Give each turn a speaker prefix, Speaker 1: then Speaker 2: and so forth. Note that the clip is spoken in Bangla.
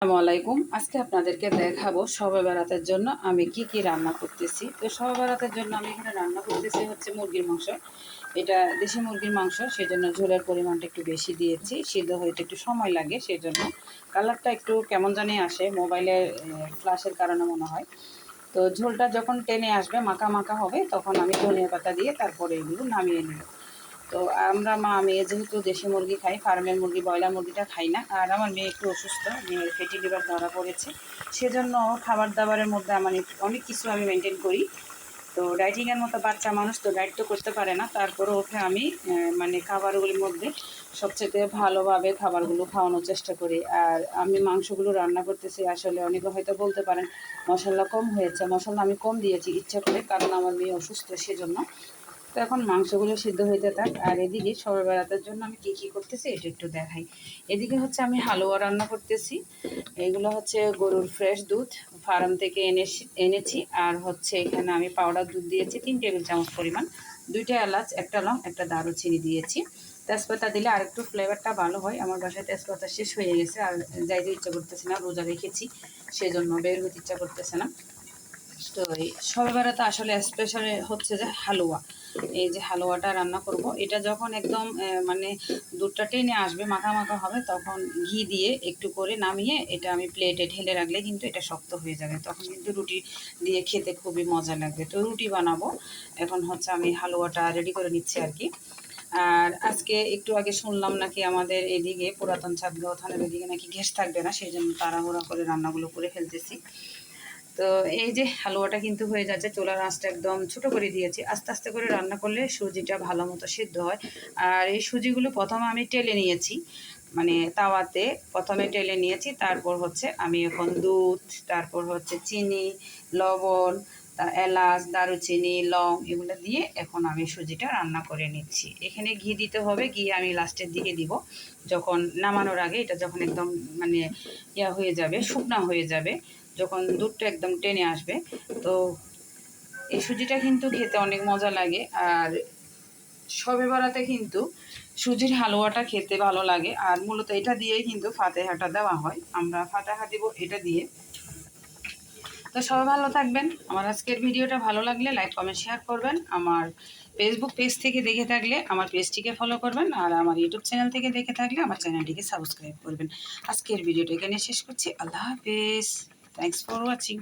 Speaker 1: আসসালামু আলাইকুম। আজকে আপনাদেরকে দেখাবো শবে বরাতের জন্য আমি কি রান্না করতেছি। তো শবে বরাতের জন্য আমি এখানে রান্না করতেছি হচ্ছে মুরগির মাংস। এটা দেশি মুরগির মাংস, সেজন্য ঝোলের পরিমাণটা একটু বেশি দিয়েছি। সিদ্ধ হইতে একটু সময় লাগে, সেজন্য কালারটা একটু কেমন জানি আসে, মোবাইলের ফ্ল্যাশের কারণে মনে হয়। তো ঝোলটা যখন টেনে আসবে, মাখা মাখা হবে, তখন আমি ধনিয়া পাতা দিয়ে তারপরে এগুলো নামিয়ে নেব। তো আমরা মা মেয়ে যেহেতু দেশি মুরগি খাই, ফার্মের মুরগি ব্রয়লার মুরগিটা খাই না। আর আমার মেয়ে একটু অসুস্থ, মেয়ের ফ্যাটি লিভার ধরা পড়েছে, সেজন্য খাবার দাবারের মধ্যে আমার অনেক কিছু আমি মেনটেন করি। তো ডায়েটিংয়ের মতো বাচ্চা মানুষ তো ডায়েট তো করতে পারে না, তারপরে ওকে আমি মানে খাবারগুলির মধ্যে সবচেয়ে ভালোভাবে খাবারগুলো খাওয়ানোর চেষ্টা করি। আর আমি মাংসগুলো রান্না করতেছি, আসলে অনেকে হয়তো বলতে পারেন মশলা কম হয়েছে। মশলা আমি কম দিয়েছি ইচ্ছা করে, কারণ আমার মেয়ে অসুস্থ, সেজন্য। তো এখন মাংসগুলো সিদ্ধ হইতে থাক। আর এদিকে শবে বরাতের জন্য আমি কী করতেছি এটা একটু দেখাই। এদিকে হচ্ছে আমি হালুয়া রান্না করতেছি। এগুলো হচ্ছে গরুর ফ্রেশ দুধ, ফার্ম থেকে এনেছি। আর হচ্ছে এখানে আমি পাউডার দুধ দিয়েছি 3 টেবিল চামচ পরিমাণ, 2টা এলাচ, 1টা লং, 1টা দারুচিনি দিয়েছি। তেজপাতা দিলে আরেকটু ফ্লেভারটা ভালো হয়। আমার বাসায় তেজপাতা শেষ হয়ে গেছে, আর যাইতে ইচ্ছা করতেছে না, রোজা রেখেছি, সেজন্য বের হতে ইচ্ছা করতেছে না। তো এই শবে বরাতে আসলে স্পেশাল হচ্ছে যে হালুয়া। এই যে হালুয়াটা রান্না করব, এটা যখন একদম মানে দুধটা টেনে আসবে, মাখা মাখা হবে, তখন ঘি দিয়ে একটু করে নামিয়ে এটা আমি প্লেটে ঢেলে রাখলে কিন্তু এটা শক্ত হয়ে যাবে, তখন কিন্তু রুটি দিয়ে খেতে খুবই মজা লাগবে। তো রুটি বানাবো। এখন হচ্ছে আমি হালুয়াটা রেডি করে নিচ্ছি আর কি। আর আজকে একটু আগে শুনলাম নাকি আমাদের এদিকে পুরাতন চাঁদগাঁও থানার এদিকে নাকি গ্যাস থাকবে না, সেই জন্য তাড়াহুড়া করে রান্নাগুলো করে ফেলতেছি। তো এই যে হালুয়াটা কিন্তু হয়ে যাচ্ছে, চুলার আঁচটা একদম ছোট করে দিয়েছি। আস্তে আস্তে করে রান্না করলে সুজিটা ভালো মতো সিদ্ধ হয়। আর এই সুজিগুলো প্রথমে আমি টেলে নিয়েছি, মানে তাওয়াতে প্রথমে টেলে নিয়েছি, তারপর হচ্ছে আমি এখন দুধ, তারপর হচ্ছে চিনি, লবণ, এলাচ, দারুচিনি, লং, এগুলো দিয়ে এখন আমি সুজিটা রান্না করে নিচ্ছি। এখানে ঘি দিতে হবে, ঘি আমি লাস্টের দিকে দিব, যখন নামানোর আগে। এটা যখন একদম মানে ইয়া হয়ে যাবে, শুকনা হয়ে যাবে, যখন দুধটা একদম টেনে আসবে, তো এই সুজিটা কিন্তু খেতে অনেক মজা লাগে। আর শবে বরাতে কিন্তু সুজির হালুয়াটা খেতে ভালো লাগে। আর মূলত এটা দিয়েই কিন্তু ফাতেহাটা দেওয়া হয়, আমরা ফাতেহা দিব এটা দিয়ে। তো সবাই ভালো থাকবেন। আমার আজকের ভিডিওটা ভালো লাগলে লাইক কমেন্ট শেয়ার করবেন। আমার ফেসবুক পেজ থেকে দেখে থাকলে আমার পেজটিকে ফলো করবেন, আর আমার ইউটিউব চ্যানেল থেকে দেখে থাকলে আমার চ্যানেলটিকে সাবস্ক্রাইব করবেন। আজকের ভিডিওটা এখানে শেষ করছি। আল্লাহ হাফেজ। Thanks for watching.